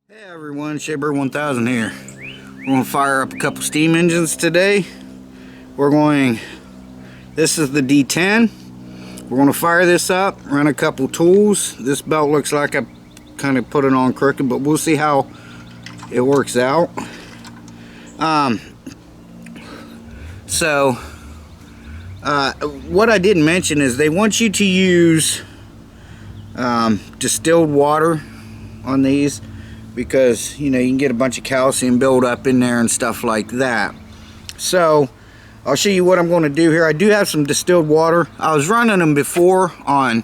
Hey everyone, Shaber 1000 here. We're going to fire up a couple steam engines today. This is the D10. We're going to fire this up, run a couple tools. This belt looks like I kind of put it on crooked, but we'll see how it works out. What I didn't mention is they want you to use distilled water on these, because you can get a bunch of calcium buildup in there and stuff like that. So I'll show you what I'm going to do here. I do have some distilled water. I was running them before on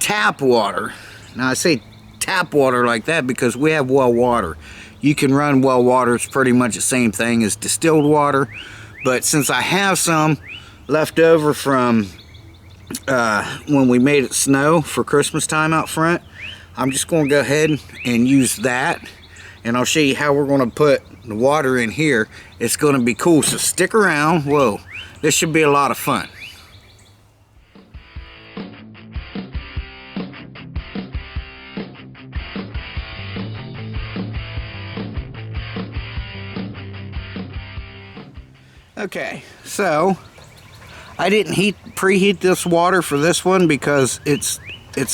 tap water. Now I say tap water like that because we have well water. You can run well water. It's pretty much the same thing as distilled water, but since I have some left over from when we made it snow for Christmas time out front, I'm just going to go ahead and use that, and I'll show you how we're going to put the water in here. It's going to be cool, so stick around. Whoa, this should be a lot of fun. Okay, so I didn't preheat this water for this one because it's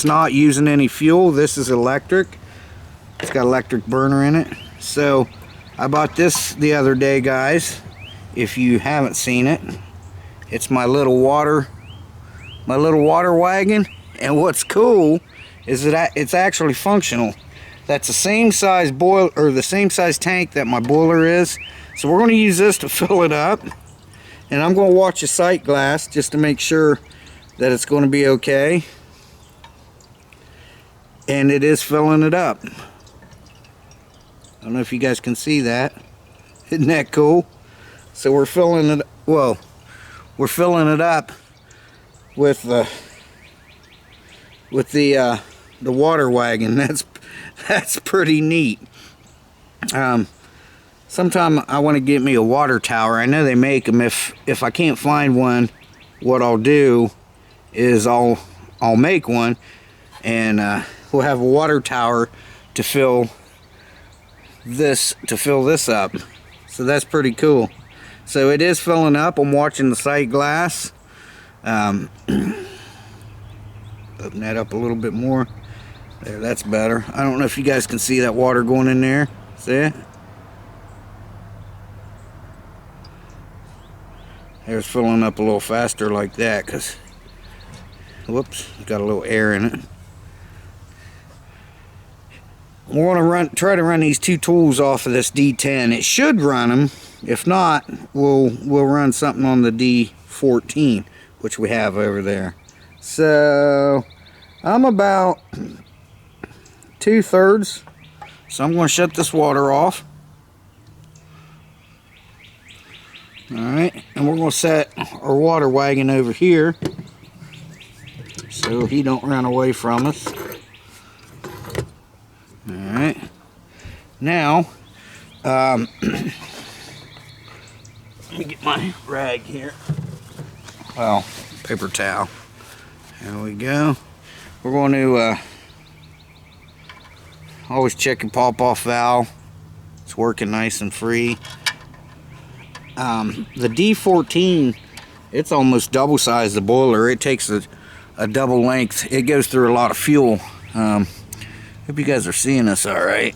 not using any fuel. This is electric. It's got electric burner in it. So I bought this the other day, guys. If you haven't seen it, it's my little water wagon. And what's cool is that it's actually functional. That's the same size boiler, or the same size tank that my boiler is. So we're going to use this to fill it up. And I'm going to watch the sight glass just to make sure that it's going to be okay. And it is filling it up. I don't know if you guys can see that. Isn't that cool? So we're filling it, we're filling it up with the water wagon. That's pretty neat. Sometime I want to get me a water tower. I know they make them. If I can't find one, what I'll do is I'll make one, and we'll have a water tower to fill this up. So that's pretty cool. So it is filling up. I'm watching the sight glass. Open that up a little bit more. There, that's better. I don't know if you guys can see that water going in there. See it? It's filling up a little faster like that because, whoops, got a little air in it. We're going to try to run these two tools off of this D10. It should run them. If not, we'll run something on the D14, which we have over there. So I'm about 2/3. So I'm going to shut this water off. Alright, and we're going to set our water wagon over here so he don't run away from us. Alright, now let me get my rag here. Well, paper towel. There we go. We're going to always check and pop off valve. It's working nice and free. The D14, it's almost double size the boiler. It takes a double length. It goes through a lot of fuel. Hope you guys are seeing this all right.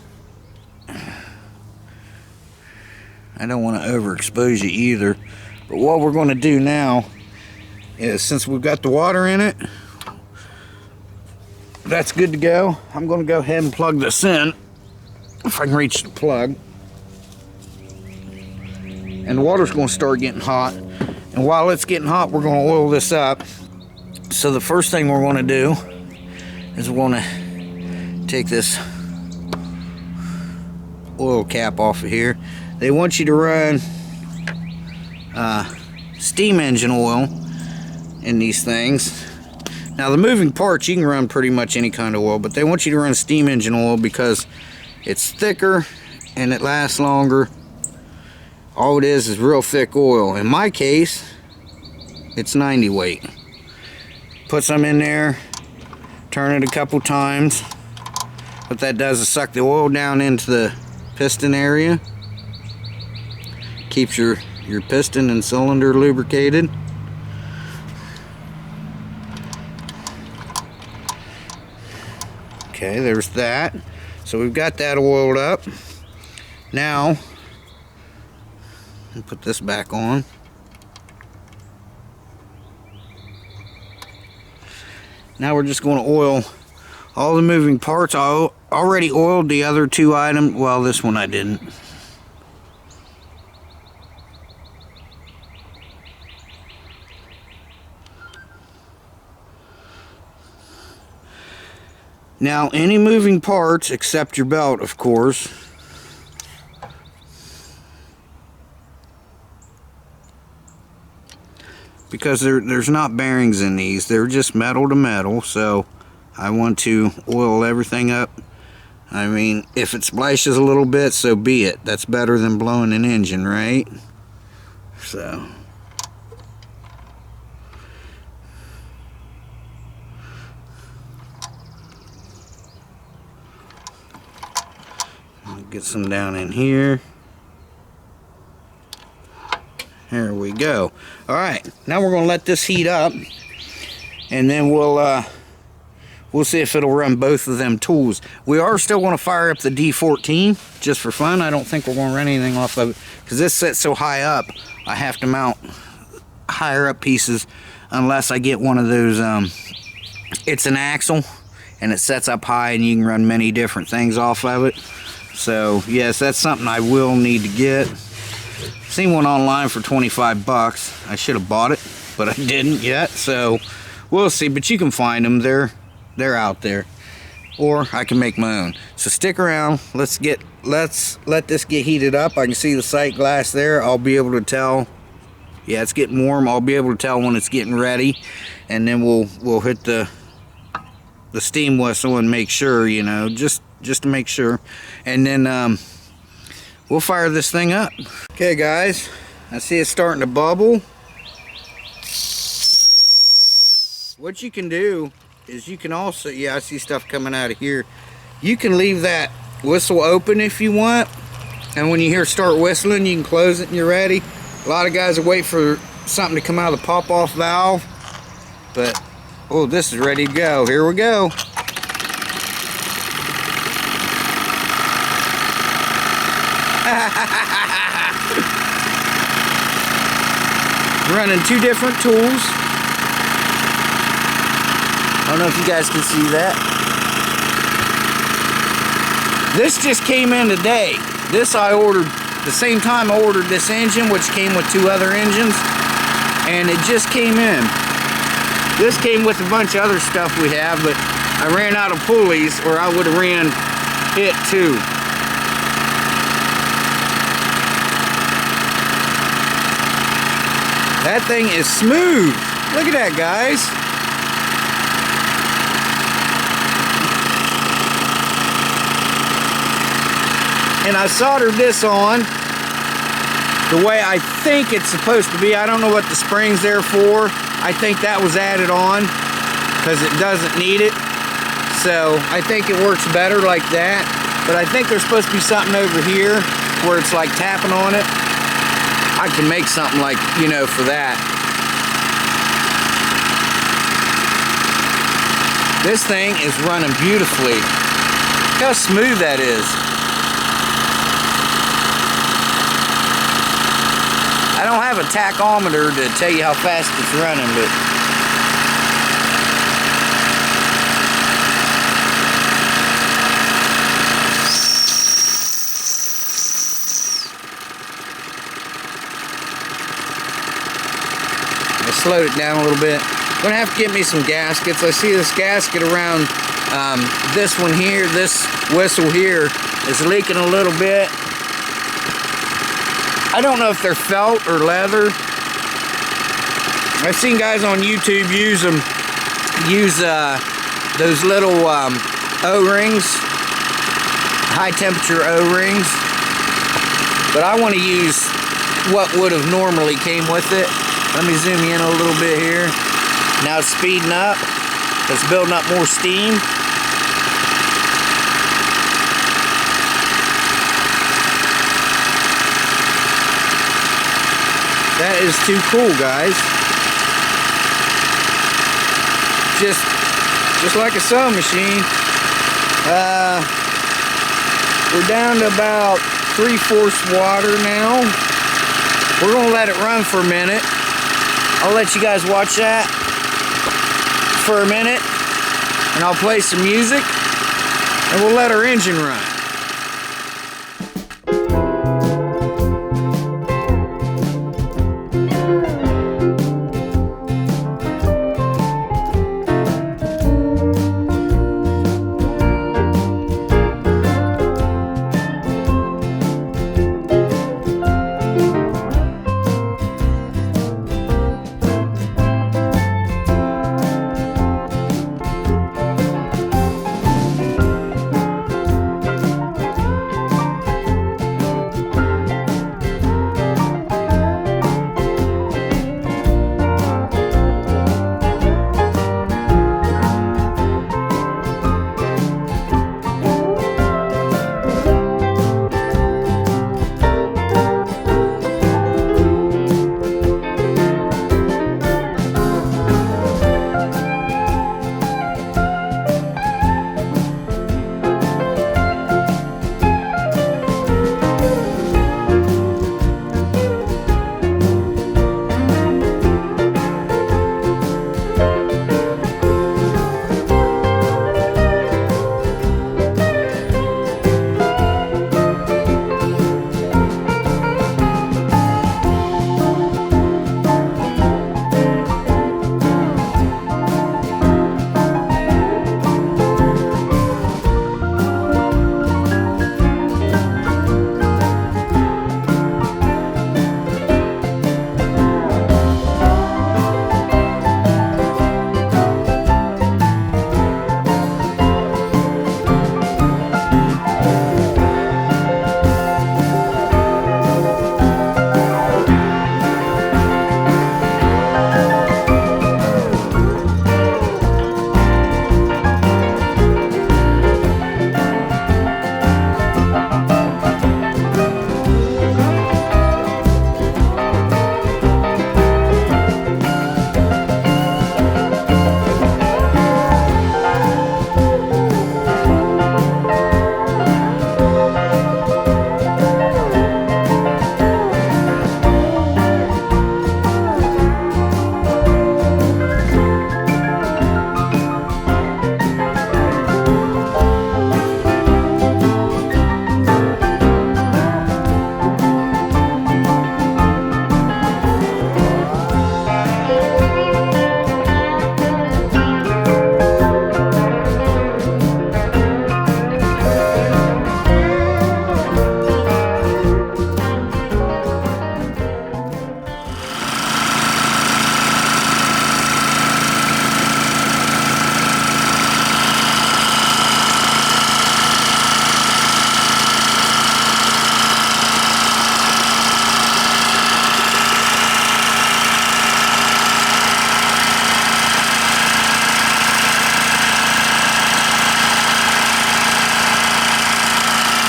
I don't want to overexpose you either. But what we're going to do now is, since we've got the water in it, that's good to go. I'm going to go ahead and plug this in, if I can reach the plug. And the water's going to start getting hot. And while it's getting hot, we're going to oil this up. So the first thing we're going to do is we're going to take this oil cap off of here. They want you to run steam engine oil in these things. Now the moving parts, you can run pretty much any kind of oil, but they want you to run steam engine oil because it's thicker and it lasts longer. All it is real thick oil. In my case, it's 90 weight. Put some in there, turn it a couple times, What that does is suck the oil down into the piston area. Keeps your piston and cylinder lubricated. Okay, there's that. So we've got that oiled up. Now, I'll put this back on. Now we're just going to oil all the moving parts. I already oiled the other two items. Well, this one I didn't. Now, any moving parts, except your belt, of course, because there's not bearings in these, they're just metal to metal, so I want to oil everything up. I mean, if it splashes a little bit, so be it. That's better than blowing an engine, right? So get some down in here. There we go. Alright, now we're going to let this heat up, and then we'll see if it'll run both of them tools. We are still going to fire up the D14 just for fun. I don't think we're going to run anything off of it because this sits so high up. I have to mount higher up pieces unless I get one of those. It's an axle and it sets up high and you can run many different things off of it. So yes, that's something I will need to get. Seen one online for 25 bucks. I should have bought it, but I didn't yet. So we'll see. But you can find them. They're out there. Or I can make my own. So stick around. Let's let this get heated up. I can see the sight glass there. I'll be able to tell. Yeah, it's getting warm. I'll be able to tell when it's getting ready, and then we'll hit the steam whistle and make sure, you know, just to make sure, and then we'll fire this thing up. Okay, guys, I see it's starting to bubble. What you can do is you can also, yeah, I see stuff coming out of here. You can leave that whistle open if you want, and when you hear it start whistling, you can close it and you're ready. A lot of guys will wait for something to come out of the pop-off valve, but oh, this is ready to go. Here we go. Running two different tools. I don't know if you guys can see that. This just came in today. This I ordered the same time I ordered this engine, which came with two other engines, and it just came in. This came with a bunch of other stuff we have, but I ran out of pulleys, or I would have ran it too. That thing is smooth. Look at that, guys. And I soldered this on the way I think it's supposed to be. I don't know what the spring's there for. I think that was added on because it doesn't need it. So I think it works better like that. But I think there's supposed to be something over here where it's like tapping on it. I can make something like, you know, for that. This thing is running beautifully. Look how smooth that is. I don't have a tachometer to tell you how fast it's running, but I slowed it down a little bit. I'm gonna have to get me some gaskets. I see this gasket around this one here, this whistle here is leaking a little bit. I don't know if they're felt or leather. I've seen guys on YouTube use those little O-rings, high temperature O-rings, but I want to use what would have normally came with it. Let me zoom in a little bit here. Now it's speeding up. It's building up more steam. That is too cool, guys. Just like a sewing machine. We're down to about 3/4 water now. We're gonna let it run for a minute. I'll let you guys watch that for a minute, and I'll play some music, and we'll let our engine run.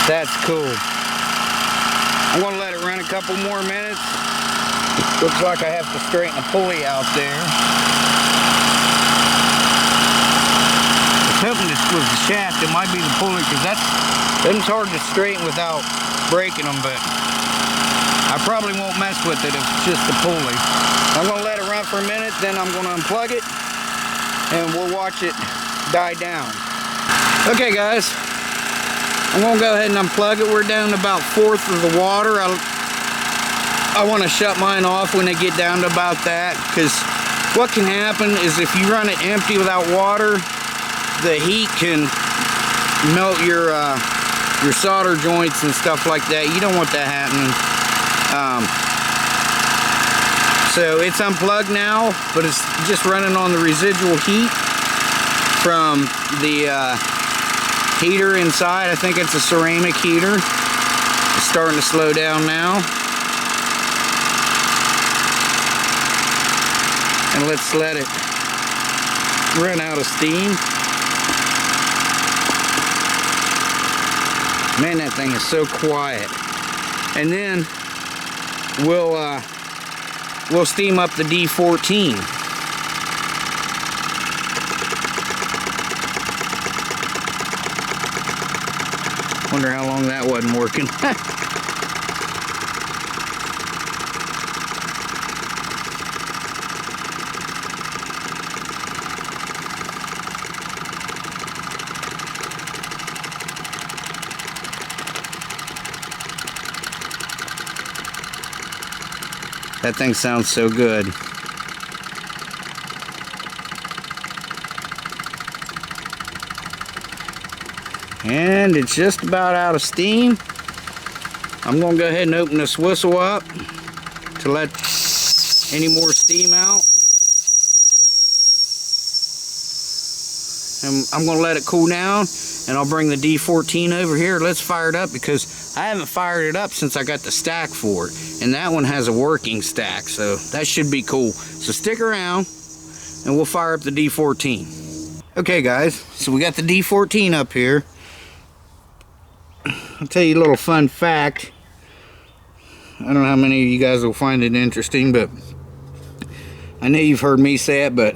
That's cool. I'm going to let it run a couple more minutes. Looks like I have to straighten the pulley out there. I was hoping this was the shaft. It might be the pulley, because that's hard to straighten without breaking them, but I probably won't mess with it if it's just the pulley. I'm going to let it run for a minute, then I'm going to unplug it, and we'll watch it die down. Okay, guys. I'm going to go ahead and unplug it. We're down to about 1/4 of the water. I want to shut mine off when they get down to about that, because what can happen is if you run it empty without water, the heat can melt your solder joints and stuff like that. You don't want that happening. So it's unplugged now, but it's just running on the residual heat from the heater inside. I think it's a ceramic heater. It's starting to slow down now. And let's let it run out of steam. Man, that thing is so quiet. And then we'll we'll steam up the D14. Wonder how long that wasn't working. That thing sounds so good. And it's just about out of steam. I'm going to go ahead and open this whistle up to let any more steam out. And I'm going to let it cool down, and I'll bring the D14 over here. Let's fire it up, because I haven't fired it up since I got the stack for it. And that one has a working stack, so that should be cool. So stick around, and we'll fire up the D14. Okay guys, so we got the D14 up here. I'll tell you a little fun fact. I don't know how many of you guys will find it interesting, but I know you've heard me say it, but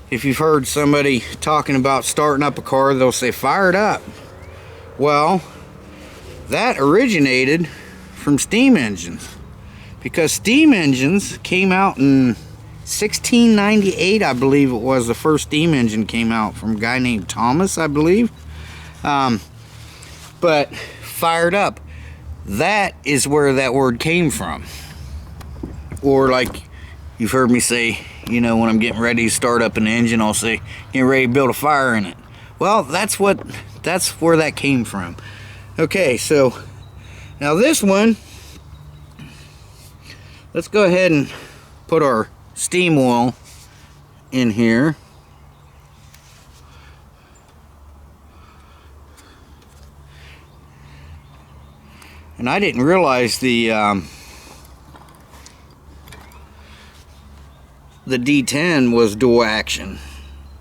if you've heard somebody talking about starting up a car, they'll say, fire it up. Well, that originated from steam engines, because steam engines came out in 1698, I believe it was. The first steam engine came out from a guy named Thomas, I believe. But fired up, that is where that word came from. Or like you've heard me say, you know, when I'm getting ready to start up an engine, I'll say, getting ready to build a fire in it. Well, that's where that came from. Okay, so now this one, let's go ahead and put our steam oil in here. And I didn't realize the D10 was dual action,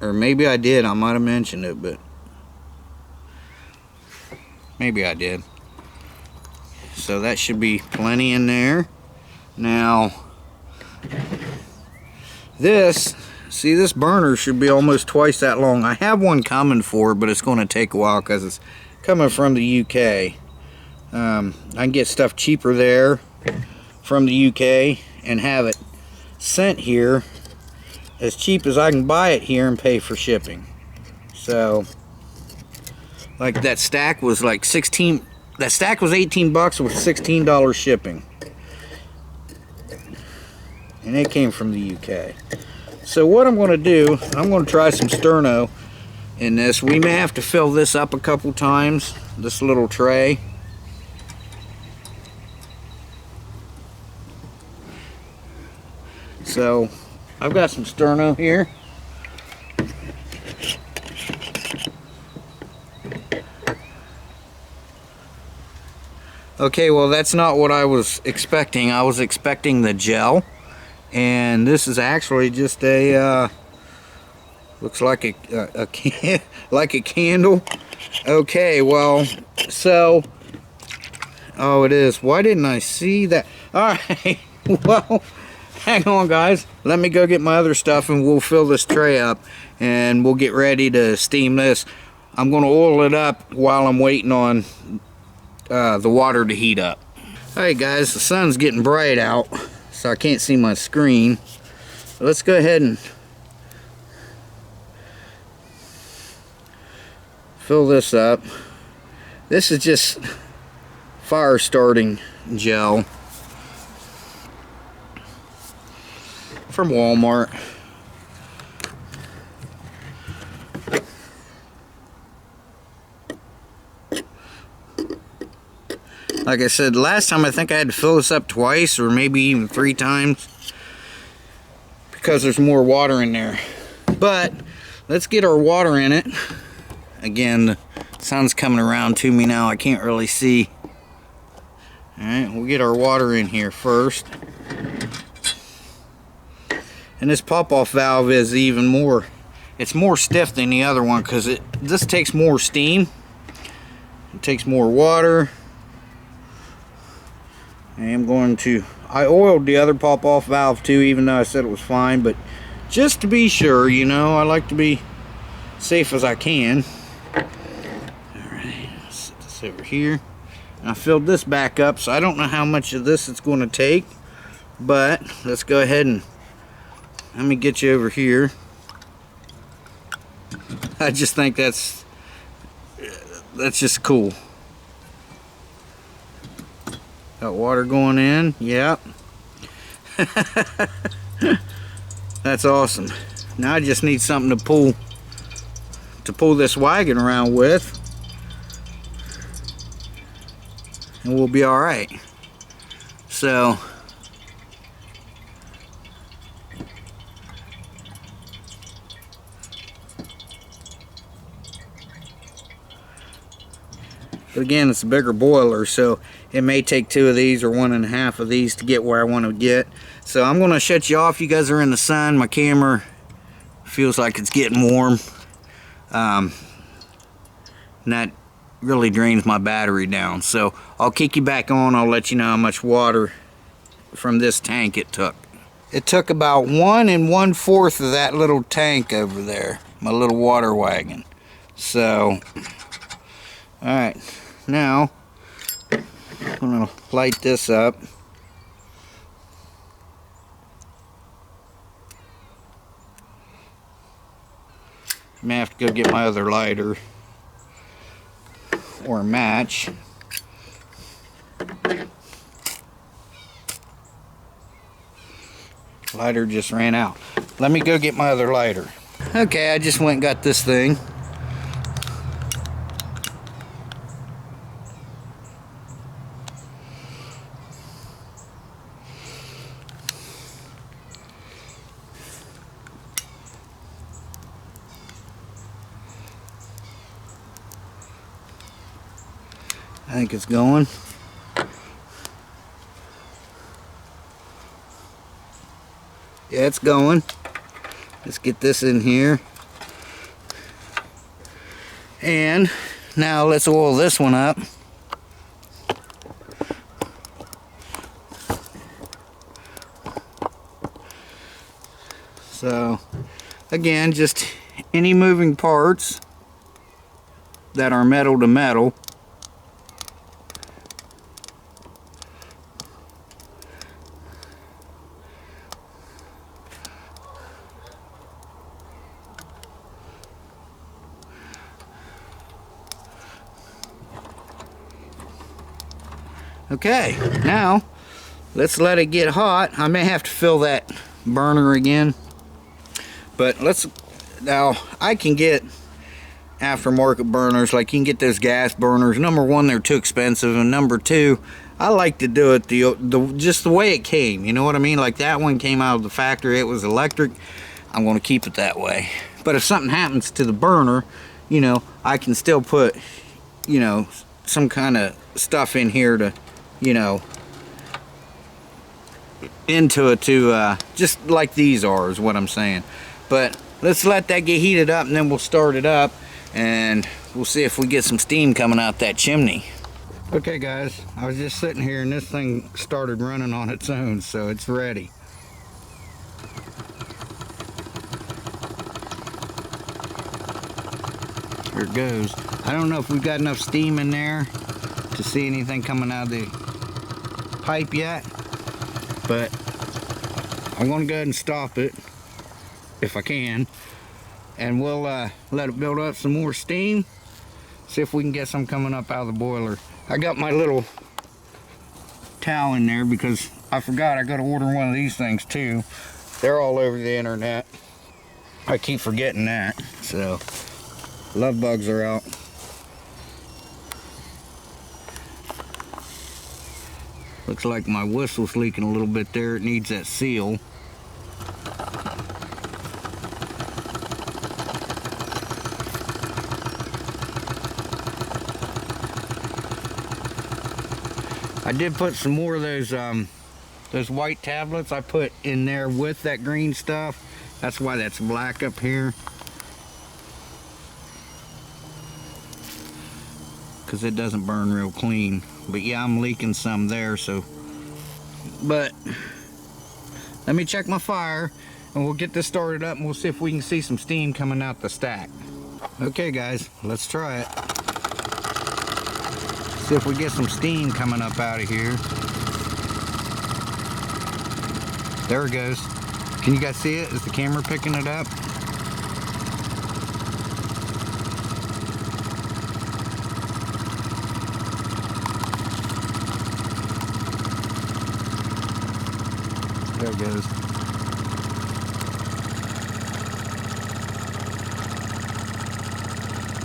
or maybe I did. I might have mentioned it, but maybe I did. So that should be plenty in there. Now this burner should be almost twice that long. I have one coming for it, but it's going to take a while because it's coming from the UK. I can get stuff cheaper there from the UK and have it sent here as cheap as I can buy it here and pay for shipping. So like that stack was like 16, that stack was 18 bucks with $16 shipping, and it came from the UK. So what I'm going to do, I'm going to try some sterno in this. We may have to fill this up a couple times, this little tray. So I've got some sterno here. Okay, well that's not what I was expecting. I was expecting the gel, and this is actually just a looks like a like a candle. Okay, well, so oh, it is. Why didn't I see that? All right. Well, hang on guys, let me go get my other stuff and we'll fill this tray up and we'll get ready to steam this. I'm going to oil it up while I'm waiting on the water to heat up. Alright guys, the sun's getting bright out, so I can't see my screen. So let's go ahead and fill this up. This is just fire starting gel from Walmart. Like I said, last time I think I had to fill this up twice or maybe even 3 times because there's more water in there. But let's get our water in it. Again, the sun's coming around to me now. I can't really see. Alright, we'll get our water in here first. And this pop-off valve is even more, it's more stiff than the other one because this takes more steam. It takes more water. I am going to I oiled the other pop-off valve too, even though I said it was fine, but just to be sure, you know, I like to be safe as I can. Alright, set this over here. And I filled this back up, so I don't know how much of this it's going to take, but let's go ahead and let me get you over here. I just think that's just cool. Got water going in, yep. That's awesome. Now I just need something to pull this wagon around with, and we'll be all right. So but again, it's a bigger boiler, so it may take 2 of these or 1.5 of these to get where I want to get. So I'm going to shut you off. You guys are in the sun. My camera feels like it's getting warm. And that really drains my battery down. So I'll kick you back on. I'll let you know how much water from this tank it took. It took about 1 1/4 of that little tank over there, my little water wagon. So, alright, now I'm going to light this up. I may have to go get my other lighter or a match. Lighter just ran out. Let me go get my other lighter. Okay, I just went and got this thing. I think it's going. Yeah, it's going. Let's get this in here. And now let's oil this one up. So, again, just any moving parts that are metal to metal. Okay, now let's let it get hot. I may have to fill that burner again, but now I can get aftermarket burners, like you can get those gas burners. Number one, they're too expensive, and number two, I like to do it just the way it came, you know what I mean? Like that one came out of the factory, it was electric. I'm going to keep it that way. But if something happens to the burner, you know, I can still put, you know, some kind of stuff in here to, you know, into it to just like these are, is what I'm saying. But let's let that get heated up, and then we'll start it up and we'll see if we get some steam coming out that chimney. Okay guys, I was just sitting here and this thing started running on its own, so it's ready. Here it goes. I don't know if we've got enough steam in there to see anything coming out of the pipe yet, but I'm going to go ahead and stop it if I can, and we'll let it build up some more steam, see if we can get some coming up out of the boiler. I got my little towel in there because I forgot I got to order one of these things too. They're all over the internet. I keep forgetting that. So love bugs are out. Looks like my whistle's leaking a little bit there. It needs that seal. I did put some more of those white tablets I put in there with that green stuff. That's why that's black up here. Because it doesn't burn real clean. But yeah, I'm leaking some there, so But let me check my fire and we'll get this started up and we'll see if we can see some steam coming out the stack. Okay guys, let's try it. See if we get some steam coming up out of here. There it goes. Can you guys see it? Is the camera picking it up? There it goes.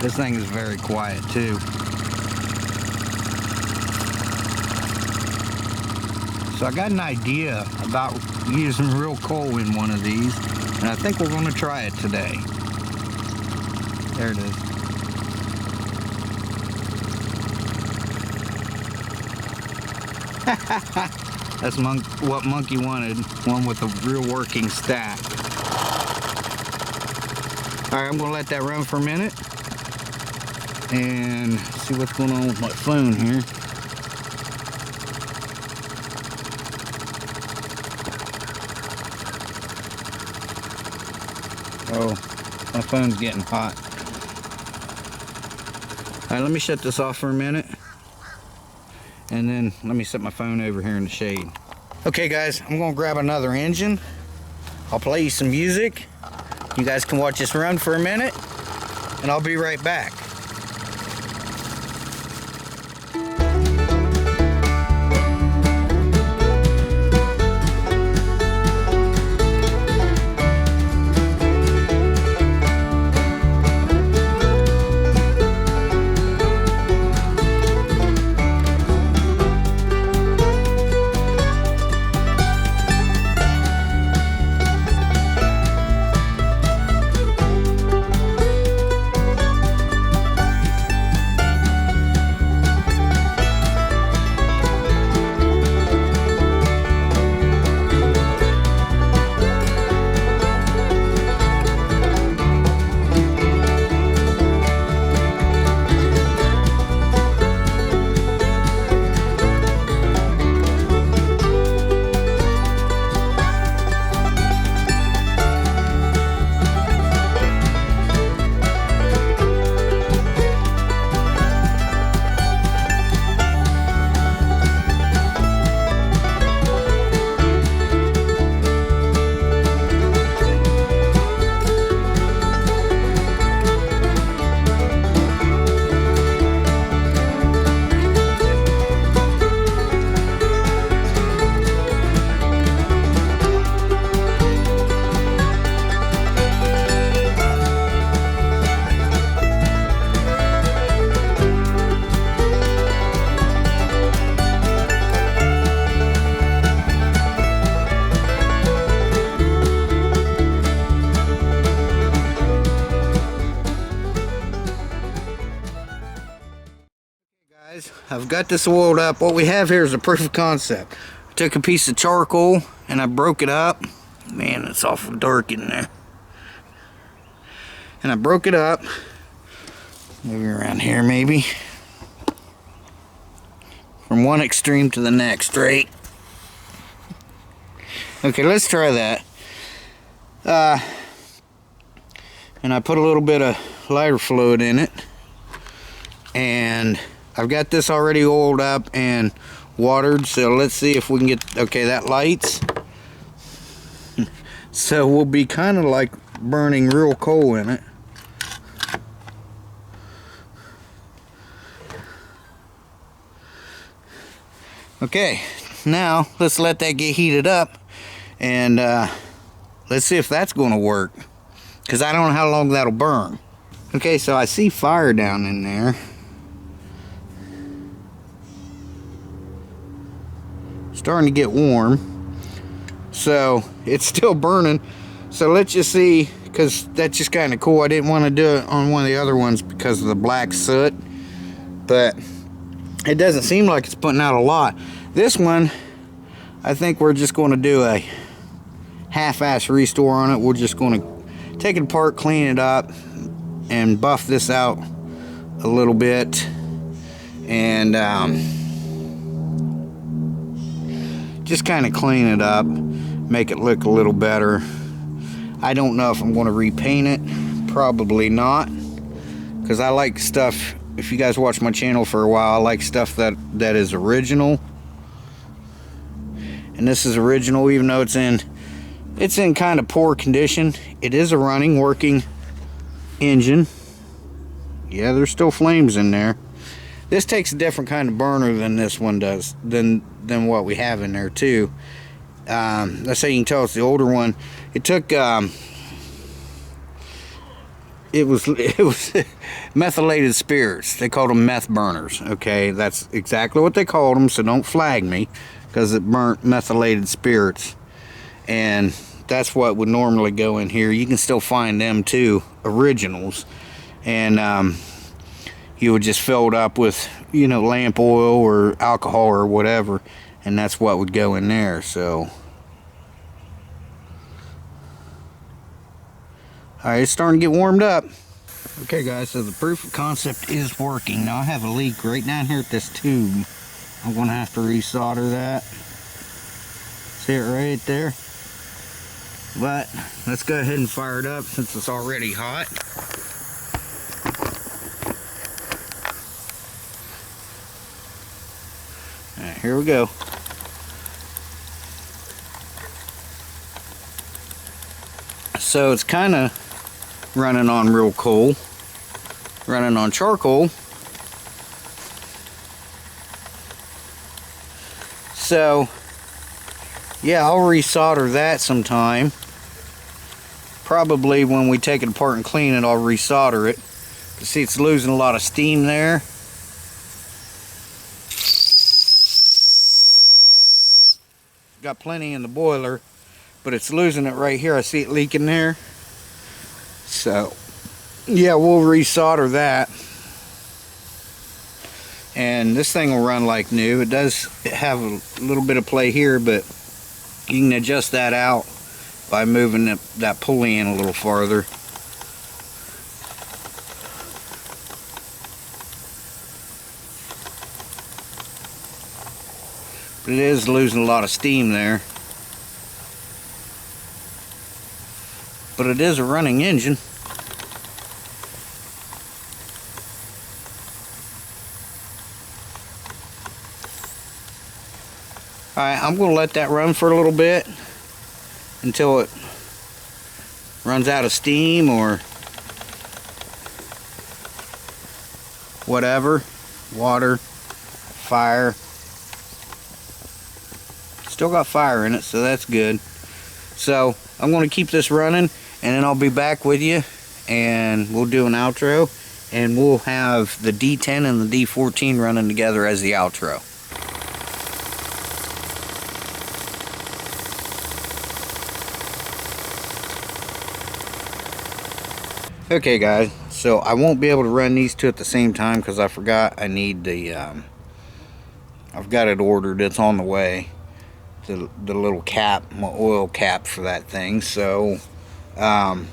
This thing is very quiet too. So I got an idea about using real coal in one of these, and I think we're going to try it today. There it is. That's what Monkey wanted, one with a real working stack. Alright, I'm going to let that run for a minute and see what's going on with my phone here. Oh, my phone's getting hot. Alright, let me shut this off for a minute. And then let me set my phone over here in the shade. Okay guys, I'm gonna grab another engine. I'll play you some music. You guys can watch this run for a minute. And I'll be right back. I've got this oiled up. What we have here is a proof of concept. I took a piece of charcoal and I broke it up. Man, it's awful dark in there. And I broke it up. Maybe around here, maybe. From one extreme to the next, right? Okay, let's try that. And I put a little bit of lighter fluid in it. And I've got this already oiled up and watered, so let's see if we can get, okay, that lights. So we'll be kind of like burning real coal in it. Okay, now let's let that get heated up and let's see if that's going to work, because I don't know how long that'll burn. Okay, so I see fire down in there. Starting to get warm, so it's still burning. So let's just see, because that's just kind of cool. I didn't want to do it on one of the other ones because of the black soot, but it doesn't seem like it's putting out a lot. This one, I think we're just going to do a half-ass restore on it. We're just going to take it apart, clean it up, and buff this out a little bit, and just kind of clean it up, make it look a little better. I don't know if I'm going to repaint it. Probably not, because I like stuff. If you guys watch my channel for a while, I like stuff that is original. And this is original, even though it's in kind of poor condition. It is a running, working engine. Yeah, there's still flames in there. This takes a different kind of burner than this one does, than what we have in there too. That's how you can tell it's the older one. It took it was methylated spirits. They called them meth burners. Okay, that's exactly what they called them, so don't flag me, because it burnt methylated spirits. And that's what would normally go in here. You can still find them too, originals. And you would just fill it up with, you know, lamp oil or alcohol or whatever, and that's what would go in there. So alright, it's starting to get warmed up. Okay guys, so the proof of concept is working. Now I have a leak right down here at this tube. I'm going to have to resolder that. See it right there? But let's go ahead and fire it up since it's already hot. Alright, here we go. So it's kind of running on real coal, running on charcoal. So yeah, I'll resolder that sometime. Probably when we take it apart and clean it, I'll resolder it. You see, it's losing a lot of steam there. Got plenty in the boiler, but it's losing it right here. I see it leaking there. So yeah, we'll resolder that. And this thing will run like new. It does have a little bit of play here, but you can adjust that out by moving that pulley in a little farther. But it is losing a lot of steam there. But it is a running engine. Alright, I'm going to let that run for a little bit until it runs out of steam or whatever. Water, fire. Still got fire in it, so that's good. So I'm going to keep this running, and then I'll be back with you, and we'll do an outro, and we'll have the D10 and the D14 running together as the outro. Okay guys, so I won't be able to run these two at the same time because I forgot I need the I've got it ordered. It's on the way, the little cap, my oil cap for that thing. So I'll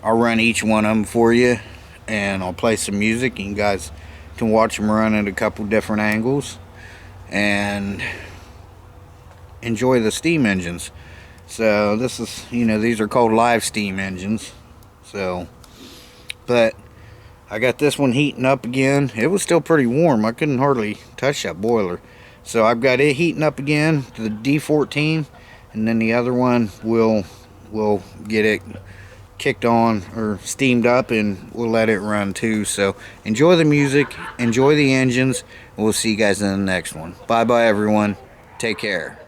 run each one of them for you, and I'll play some music. You guys can watch them run at a couple different angles and enjoy the steam engines. So this is, you know, these are called live steam engines. So, but I got this one heating up again. It was still pretty warm. I couldn't hardly touch that boiler. So I've got it heating up again to the D14, and then the other one will get it kicked on or steamed up, and we'll let it run too. So enjoy the music, enjoy the engines, and we'll see you guys in the next one. Bye bye everyone. Take care.